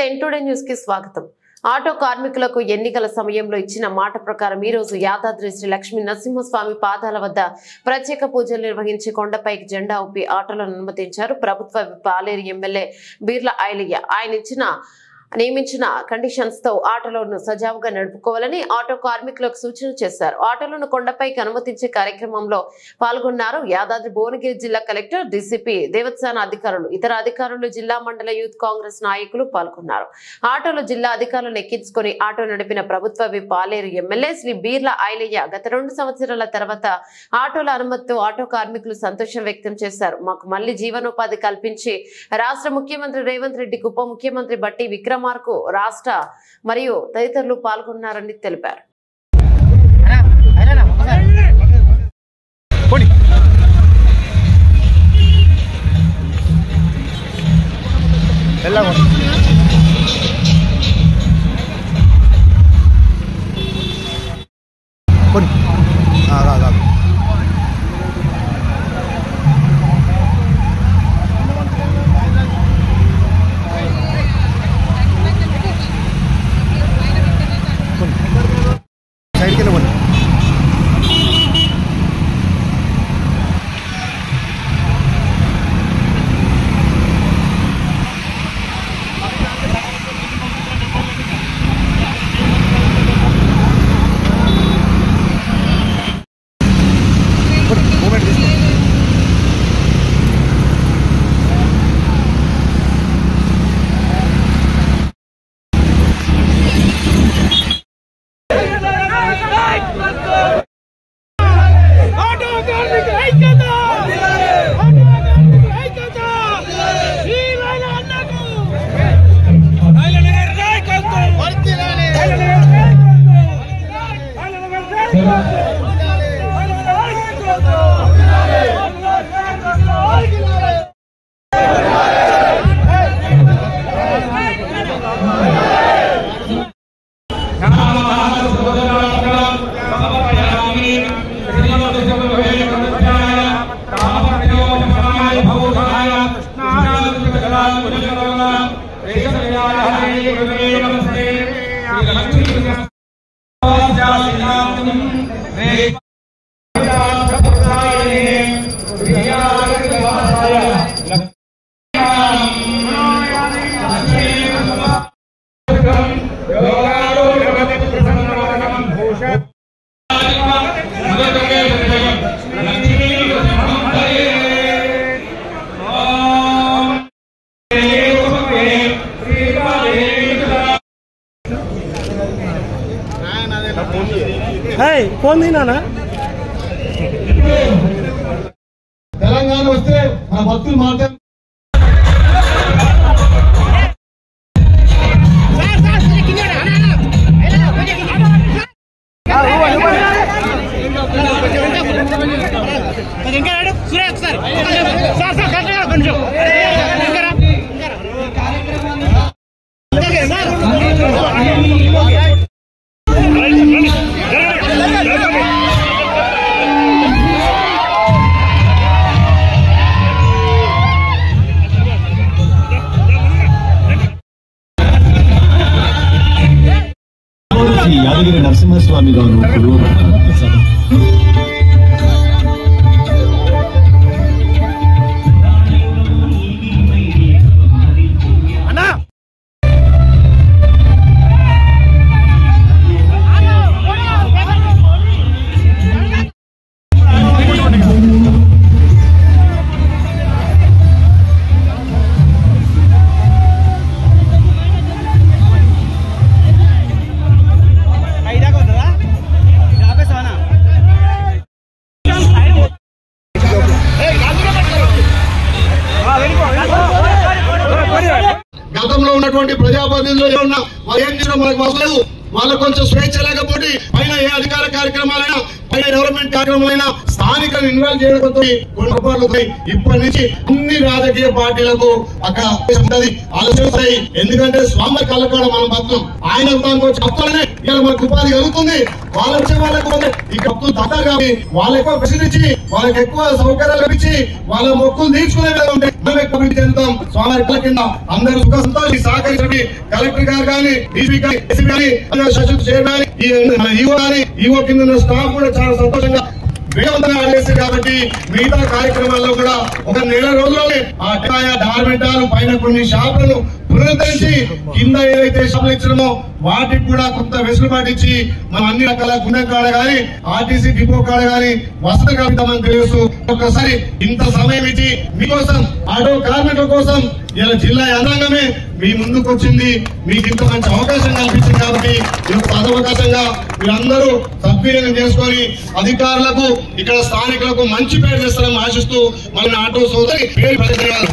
నమస్తే N2 news కి స్వాగతం. ఆటో కార్మికులకు ఎన్నికల సమయంలో ఇచ్చిన మాట ప్రకారం ఈ రోజు యాదాద్రి శ్రీ లక్ష్మీ నరసింహస్వామి పాదాల వద్ద ప్రత్యేక పూజలు నిర్వహించి కొండపైకి జెండా ఊపి ఆటోలను అనుమతించారు. ప్రభుత్వ పాలేరు ఎమ్మెల్యే బీర్ల ఐలయ్య ఆయన నియమించిన కండిషన్స్ తో ఆటోలను సజావుగా నడుపుకోవాలని ఆటో కార్మికులకు సూచన చేశారు. ఆటోలను కొండపైకి అనుమతించే కార్యక్రమంలో పాల్గొన్నారు. యాదాద్రి భువనగిరి జిల్లా కలెక్టర్, డీసీపీ, దేవస్థాన అధికారులు, ఇతర అధికారులు, జిల్లా మండల యూత్ కాంగ్రెస్ నాయకులు పాల్గొన్నారు. ఆటోలో జిల్లా అధికారులను ఎక్కించుకొని ఆటో నడిపిన ప్రభుత్వ పాలేరు ఎమ్మెల్యే శ్రీ బీర్ల ఐలయ్య గత 2 సంవత్సరాల తర్వాత ఆటోల అనుమతితో ఆటో కార్మికులు సంతోషం వ్యక్తం చేశారు. మాకు మళ్లీ జీవనోపాధి కల్పించి రాష్ట్ర ముఖ్యమంత్రి రేవంత్ రెడ్డికి ఉప ముఖ్యమంత్రి బట్టి విక్రమార్కు రాష్ట్ర మరియు తదితరులు పాల్గొన్నారని తెలిపారు. తెలంగాణ వస్తే మన భక్తులు మాత్రం యాదగిరి నరసింహస్వామి గారు గతంలో ఉన్నటువంటి ప్రజాప్రతినిధులు ఉన్న మనకు వస్తలేదు. వాళ్ళకు కొంచెం స్వేచ్ఛ లేకపోతే పైన ఏ అధికార కార్యక్రమాలైనా పైన డెవలప్మెంట్ కార్యక్రమాలైనా స్థానికంగా ఇన్వాల్వ్ చేయడంతో కొన్ని రూపాయలు ఇప్పటి నుంచి అన్ని రాజకీయ పార్టీలకు అక్కడ ఆలోచిస్తాయి. ఎందుకంటే స్వామి కళ్ళకాడ మనం భక్తం ఆయన చెప్పాలనే ఇలా మనకు ఉపాధి కలుగుతుంది. వాళ్ళు వచ్చే వాళ్ళకు ఈ భక్తులు తక్కువ కాబట్టి వాళ్ళు ఎక్కువ ప్రసిద్ధించి వాళ్ళకి ఎక్కువ సౌకర్యాలు లభించి వాళ్ళ మొక్కులు తీర్చుకునే విధంగా ఉంటే మనం ఎక్కువ అభివృద్ధి చెందుతాం. స్వామి కింద అందరూ సుఖ సంతోషి సహకరించండి. కలెక్టర్ గారు కానీ డీసీ కానీ ఎస్పీ కానీ సచివ్ చైర్మన్ ఈవో కానీ ఈవో కింద స్టాఫ్ కూడా చాలా సంతోషంగా వేగవంతంగా ఆడేస్తారు. కాబట్టి మిగతా కార్యక్రమాల్లో కూడా ఒక నెల రోజుల్లోనే ఆ డార్మెంటాలు పైన కొన్ని షాపులను పునరుద్ధరించి కింద ఏదైతే షాపులు ఇచ్చినామో వాటికి కూడా కొంత వెసులుబాటు ఇచ్చి మనం అన్ని రకాల గుండె కాడ గానీ ఆర్టీసీ డిపో కాడ గానీ వసతి కలుగుతామని తెలుసు. ఒక్కసారి ఇంత సమయం ఇచ్చి మీకోసం ఆటో కార్మికుల కోసం ఇలా జిల్లా యంత్రాంగమే మీ ముందుకు వచ్చింది. మీకు ఇంత మంచి అవకాశం కల్పించింది కాబట్టి ఈ సదవకాశంగా మీరందరూ సద్వినియోగం చేసుకొని అధికారులకు ఇక్కడ స్థానికులకు మంచి పేరు చేస్తారని ఆశిస్తూ మన ఆటో సోదరి పేరు ప్రకటించారు.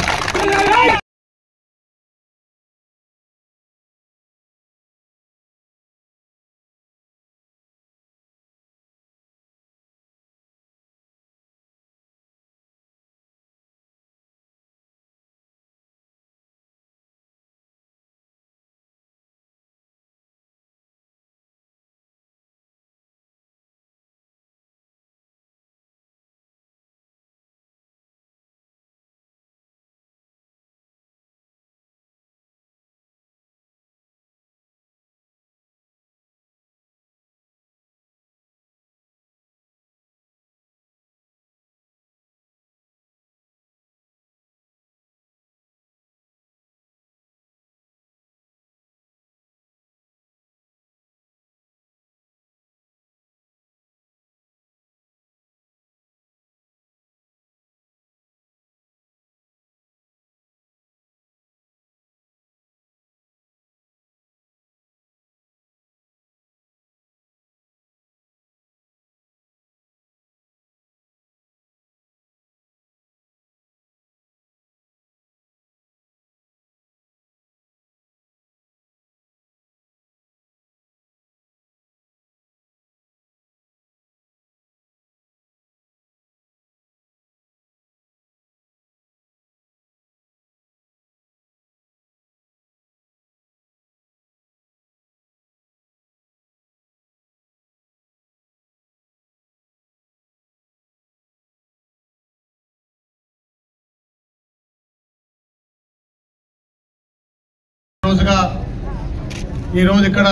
ఈ రోజు ఇక్కడ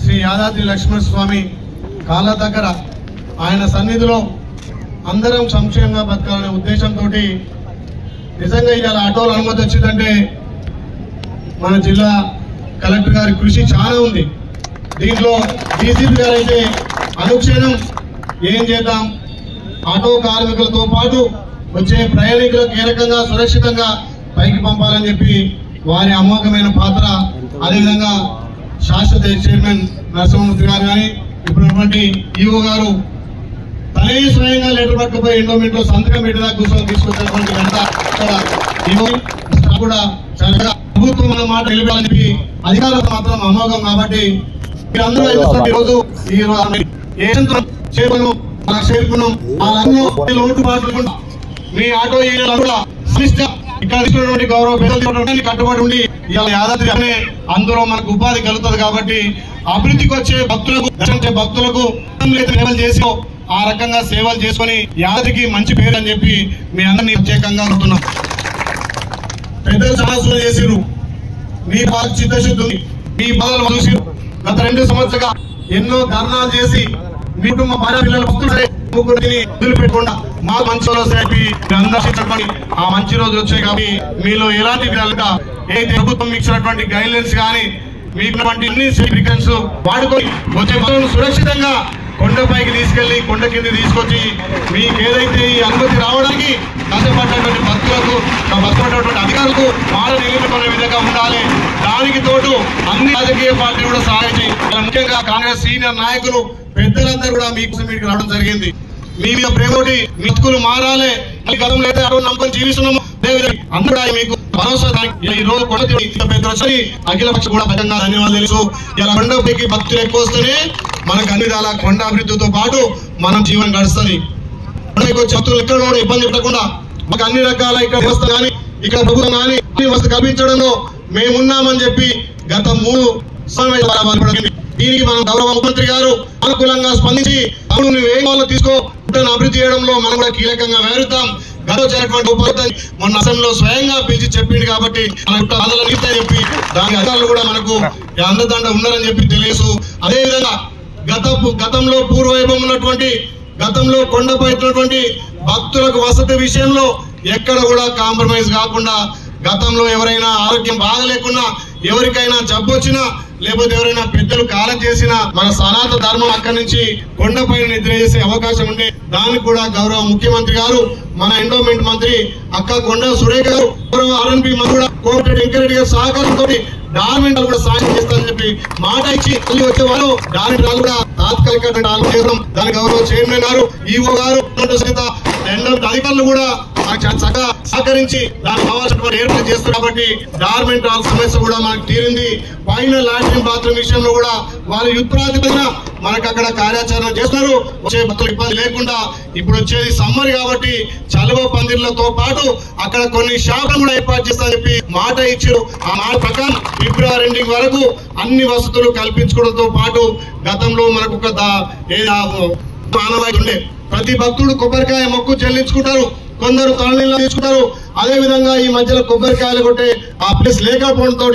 శ్రీ యాదాద్రి లక్ష్మణ స్వామి కాళ్ళ దగ్గర ఆయన సన్నిధిలో అందరం సంక్షేమంగా బతకాలనే ఉద్దేశంతో నిజంగా ఇవాళ ఆటోలు అనుమతి వచ్చిందంటే మన జిల్లా కలెక్టర్ గారి కృషి చాలా ఉంది. దీంట్లో డీసీపీ గారు అయితే అనుక్షణం ఏం చేద్దాం, ఆటో కార్మికులతో పాటు వచ్చే ప్రయాణికులకు ఏ రకంగా సురక్షితంగా పైకి పంపాలని చెప్పి వారి అమోఘమైన పాత్ర, అదేవిధంగా శాశ్వత చైర్మన్ నరసింహమూర్తి గారు కానీ ఇప్పుడున్నటువంటి ఈవో గారు తనే స్వయంగా లెటర్ పట్టుకుపోయి ఎండోమెంట్లో సంతకం పెట్టేదా కూర్చొని తీసుకొచ్చినటువంటి కూడా చాలా ప్రభుత్వం అన్న మాట నిలబడాలని చెప్పి అధికారులకు మాత్రం అమోఘం. కాబట్టి మీరందరూ ఈరోజు చేరుకున్నాం లోటుపాట్లు మీ ఆటో కూడా ఇక్కడ గౌరవ పేదలు కట్టుబడి ఉండి ఇవాళ యాదాద్రి అనే అందులో మనకు ఉపాధి కలుగుతుంది. కాబట్టి అభివృద్ధికి వచ్చే భక్తులకు సేవలు చేసి ఆ రకంగా సేవలు చేసుకుని యాదాద్రికి మంచి పేరు అని చెప్పి మీ అందరినీ ప్రత్యేకంగా అనుకున్నాం. పెద్దలు సమస్యలు చేసిరు, మీ బాధ చిత్తశుద్ధి ఉంది, మీ బాధలు చూసిరు. గత 2 సంవత్సరాలుగా ఎన్నో ధర్నాలు చేసి మీ కుటుంబ భార్య పిల్లలు వదిలిపెట్టకుండా మా మంచి రోజు అందర్శించండి. ఆ మంచి రోజు వచ్చాయి కాబట్టి మీలో ఎలాంటి ఏ ప్రభుత్వం ఇచ్చినటువంటి గైడ్ లైన్స్ కానీ మీకున్నటువంటి అన్ని సర్టిఫికెట్స్ వాడుకొని వచ్చే భక్తులను సురక్షితంగా కొండపైకి తీసుకెళ్లి కొండ కింద తీసుకొచ్చి మీకు ఏదైతే ఈ అనుమతి రావడానికి కష్టపడినటువంటి భక్తులకు అధికారులకు వాళ్ళు నిలబెట్టుకునే విధంగా ఉండాలి. దానికి తోడు అన్ని రాజకీయ పార్టీలు కూడా సహాయం చేయాలి. ముఖ్యంగా కాంగ్రెస్ సీనియర్ నాయకులు పెద్దలందరూ కూడా మీకు రావడం జరిగింది. మీ మీద ప్రేమతోటి మిత్తులు మారాలి, గతం లేదా నమ్మకం జీవిస్తున్నాము అందరూ మీకు భరోసా. ఈ రోజు అఖిలపక్ష కూడా బలంగా ధన్యవాదాలు తెలుసు. ఇలా కొండపైకి భక్తులు ఎక్కువ వస్తేనే మనకు అన్ని విధాల కొండ అభివృద్ధితో పాటు మనం జీవనం గడుస్తుంది. కొండకి వచ్చే భక్తులు ఎక్కడ కూడా ఇబ్బంది పెట్టకుండా మాకు అన్ని రకాల ఇక్కడ వ్యవస్థ కానీ ఇక్కడ ప్రభుత్వం కానీ వ్యవస్థ కల్పించడంలో మేమున్నామని చెప్పి గత 3 సంవత్సరాలు దీనికి మన గౌరవ ముఖ్యమంత్రి గారు అనుకూలంగా స్పందించి అవును నువ్వు ఏం కావాలో తీసుకో అభివృద్ధి చేయడంలో మనం కూడా కీలకంగా వేరుతాం. గౌరవించినటువంటి ఉపాధ్యాయులు మొన్న అసెంబ్లీలో స్వయంగా పిలిచి చెప్పింది కాబట్టి చెప్పి దాని అధికారులు కూడా మనకు అందదండ ఉన్నారని చెప్పి తెలియసు. అదేవిధంగా గతంలో పూర్వవైభవం ఉన్నటువంటి గతంలో కొండపై భక్తులకు వసతి విషయంలో ఎక్కడ కూడా కాంప్రమైజ్ కాకుండా గతంలో ఎవరైనా ఆరోగ్యం బాగలేకున్నా ఎవరికైనా జబ్బు వచ్చినా లేకపోతే ఎవరైనా పెద్దలు కాలం చేసినా మన సనాతన ధర్మం అక్కడి నుంచి కొండపైన నిద్ర చేసే అవకాశం ఉండే దానికి కూడా గౌరవ ముఖ్యమంత్రి గారు మన ఎండోమెంట్ మంత్రి అక్క కొండ సురేఖ గారు గౌరవ ఆర్ఎన్బి కూడా కోమటిరెడ్డి వెంకరెడ్డి గారి సహకారంతో డార్మెంట్ కూడా సాయం చేస్తారని చెప్పి మాట ఇచ్చి మళ్ళీ వచ్చే వాళ్ళు డార్మెంట్ కూడా తాత్కాలిక దాని గౌరవ చైర్మన్ గారు ఈఓ గారు అధికారులు కూడా చక్కగా సహకరించి దానికి కావాల్సినటువంటి ఏర్పాటు చేస్తారు. కాబట్టి డార్మెంట్ సమస్య కూడా మనకు తీరింది. పైన లాట్రిన్ బాత్రూమ్ విషయంలో కూడా వాళ్ళు యుద్ధ ప్రాతిపదికన మనకు అక్కడ కార్యాచరణ చేస్తున్నారు. వచ్చే భక్తులు ఇబ్బంది లేకుండా ఇప్పుడు వచ్చేది సమ్మర్ కాబట్టి చలువ పందిర్లతో పాటు అక్కడ కొన్ని షాపులు కూడా ఏర్పాటు చేస్తారని చెప్పి మాట ఇచ్చారు. ఆ మాట ప్రకారం ఫిబ్రవరి ఎండింగ్ వరకు అన్ని వసతులు కల్పించుకోవడంతో పాటు గతంలో మనకు ఒక ఆనవాయితీ ఉండే ప్రతి భక్తుడు కొబ్బరికాయ మొక్కు చెల్లించుకుంటారు, కొందరు తలనీళ్ళు తీసుకుంటారు. అదే విధంగా ఈ మధ్యలో కొబ్బరికాయలు కొట్టే ఆ ప్లేస్ లేకపోవడంతో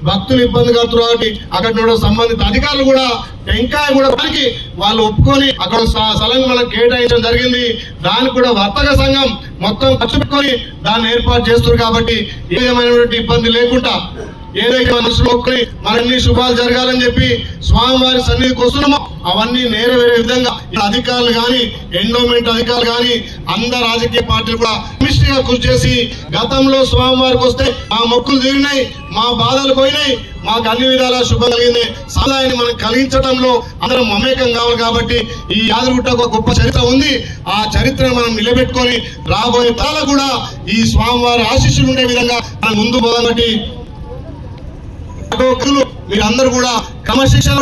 భక్తులు ఇబ్బంది కడుతున్నారు. కాబట్టి అక్కడ సంబంధిత అధికారులు కూడా టెంకాయ కూడా దానికి వాళ్ళు ఒప్పుకొని అక్కడ స్థలం మనకు కేటాయించడం జరిగింది. దానికి కూడా వర్తక సంఘం మొత్తం ఖర్చు పెట్టుకొని దాన్ని ఏర్పాటు చేస్తున్నారు. కాబట్టి ఏ విధమైనటువంటి ఇబ్బంది లేకుండా ఏదైతే మనసులో మరిన్ని శుభాలు జరగాలని చెప్పి స్వామివారి సన్నిధికి వస్తున్నామో అవన్నీ నెరవేరే విధంగా అధికారులు గాని ఎండోమెంట్ అధికారులు గాని అందరు రాజకీయ పార్టీలు కూడా సమిష్టిగా కృషి చేసి గతంలో స్వామివారికి వస్తే మా మొక్కులు తీరినాయి, మా బాధలు పోయినాయి, మాకు అన్ని విధాలా శుభం కలిగింది. సదాయాన్ని మనం కలిగించడంలో అందరం మమేకం కావాలి. కాబట్టి ఈ యాదగిరిగుట్టకు ఒక గొప్ప చరిత్ర ఉంది. ఆ చరిత్రను మనం నిలబెట్టుకొని రాబోయే తరాలకు కూడా ఈ స్వామివారి ఆశీస్సులు ఉండే విధంగా మనం ముందు పోదామని మీరందరూ కూడా క్రమశిక్షణ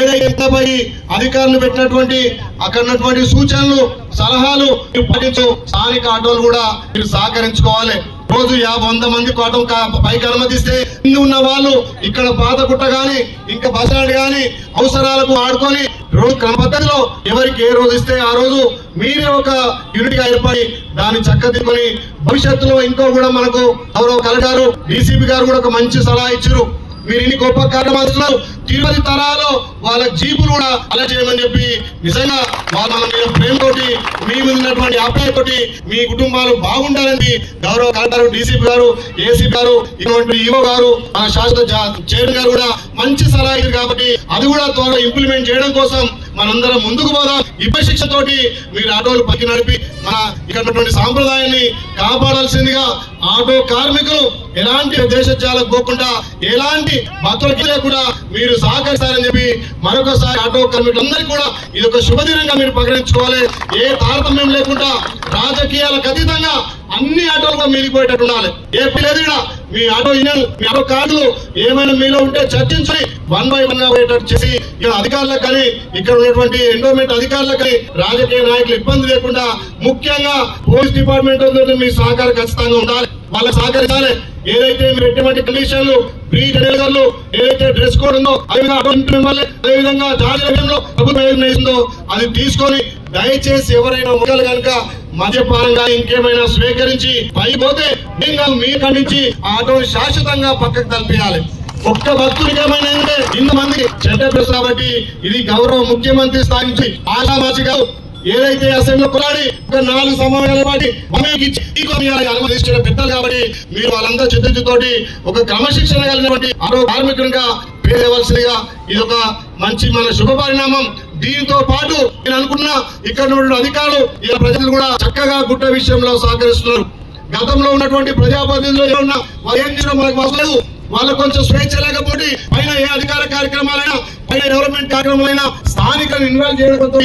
ఏదైతే అధికారులు పెట్టినటువంటి అక్కడ ఉన్నటువంటి సూచనలు సలహాలు పాటించు. స్థానిక ఆటోలు కూడా మీరు సహకరించుకోవాలి. రోజు 50-100 మందికి ఆటో పైకి అనుమతిస్తే కింద ఉన్న వాళ్ళు ఇక్కడ పాతగుట్ట గాని ఇంకా బస్ స్టాండ్ గాని అవసరాలకు ఆడుకొని రోజు క్రమ పద్ధతిలో ఎవరికి ఏ రోజు ఇస్తే ఆ రోజు మీరే ఒక యూనిట్ గా ఏర్పడి దాన్ని చక్కదిద్దుకొని భవిష్యత్తులో ఇంకో కూడా మనకు గౌరవ కలెక్టర్ డీసీపీ గారు కూడా ఒక మంచి సలహా ఇచ్చారు. మీరు ఇన్ని గొప్ప కార్యక్రమాలు తిరుపతి తరాలో వాళ్ళ జీపులు కూడా అలా చేయమని చెప్పి నిజంగా వాళ్ళ మీద ప్రేమతోటి మీ మీద ఉన్నటువంటి ఆప్యాయతోటి మీ కుటుంబాలు బాగుండాలని గౌరవ కలెక్టర్ డీసీపీ గారు ఏసీపీ గారు ఇటువంటి ఈఓ గారు శాశ్వత చైర్మన్ గారు కూడా మంచి సలహా ఇచ్చారు. కాబట్టి అది కూడా త్వరగా ఇంప్లిమెంట్ చేయడం కోసం మనందరం ముందుకు పోదాం. శిక్ష తోటి మీరు ఆటోలు పైకి నడిపి మన ఇక్కడ సాంప్రదాయాన్ని కాపాడాల్సిందిగా ఆటో కార్మికులు ఎలాంటి దేశాలకు పోకుండా ఎలాంటి భద్రత లేకుండా మీరు సహకరిస్తారని చెప్పి మరొకసారి ఆటో కార్మికులందరికీ కూడా ఇది ఒక శుభదినంగా మీరు ప్రకటించుకోవాలి. ఏ తారతమ్యం లేకుండా రాజకీయాలకు అతీతంగా అన్ని ఆటోలుగా మిగిలిపోయేటట్టు ఉండాలి. ఏ లేదు మీ ఆటో యూనియన్ మీ ఆటో కార్డులు ఏమైనా మీలో ఉంటే చర్చించి 1 by 1 గా పోయేటట్టు చేసి ఇక్కడ అధికారులకు కానీ ఇక్కడ ఉన్నటువంటి ఎండోమెంట్ అధికారులకు కానీ రాజకీయ నాయకులు ఇబ్బంది లేకుండా ముఖ్యంగా పోలీస్ డిపార్ట్మెంట్ మీ సహకారం ఖచ్చితంగా ఉండాలి. వాళ్ళకి సహకరించాలి. ఏదైతే మీరు ఎటువంటి కండిషన్లు ప్రీలు ఏదైతే డ్రెస్ కోడ్ ఉందో అదేవిధంగా జాతీయంలో ప్రభుత్వం ఏదో అది తీసుకొని దయచేసి ఎవరైనా మొక్కలు కనుక మద్యపానంగా ఇంకేమైనా స్వీకరించి పైపోతే మీ ఖండించి ఆటోని శాశ్వతంగా పక్కకు తలపేయాలి. ఒక్క భక్తుడికి ఏమైనా ఇంతమంది చెడ్డ ప్రెస్. కాబట్టి ఇది గౌరవ ముఖ్యమంత్రి స్థాయి నుంచి ఆశామాసిగా ఏదైతే అసెంబ్లీలో కొలాడి ఒక 4 సమావేశాల పాటి అనుమతించిన పెద్దలు. కాబట్టి మీరు వాళ్ళందరూ చిత్తశుద్ధితోటి ఒక క్రమశిక్షణ కలిగినటువంటి ఆటో కార్మికులుగా పేదవలసిందిగా ఇది ఒక మంచి మన శుభ పరిణామం. దీంతో పాటు నేను అనుకున్న ఇక్కడ ఉన్న అధికారులు ఇలా ప్రజలు కూడా చక్కగా గుట్ట విషయంలో సహకరిస్తున్నారు. గతంలో ఉన్నటువంటి ప్రజాప్రతినిధులు ఉన్న ఏం చేయడం మనకు అవసరం. వాళ్ళకు కొంచెం స్వేచ్ఛ లేకపోతే పైన ఏ అధికార కార్యక్రమాలైనా పైన డెవలప్మెంట్ కార్యక్రమాలైనా స్థానికులను ఇన్వాల్వ్ చేయడంతో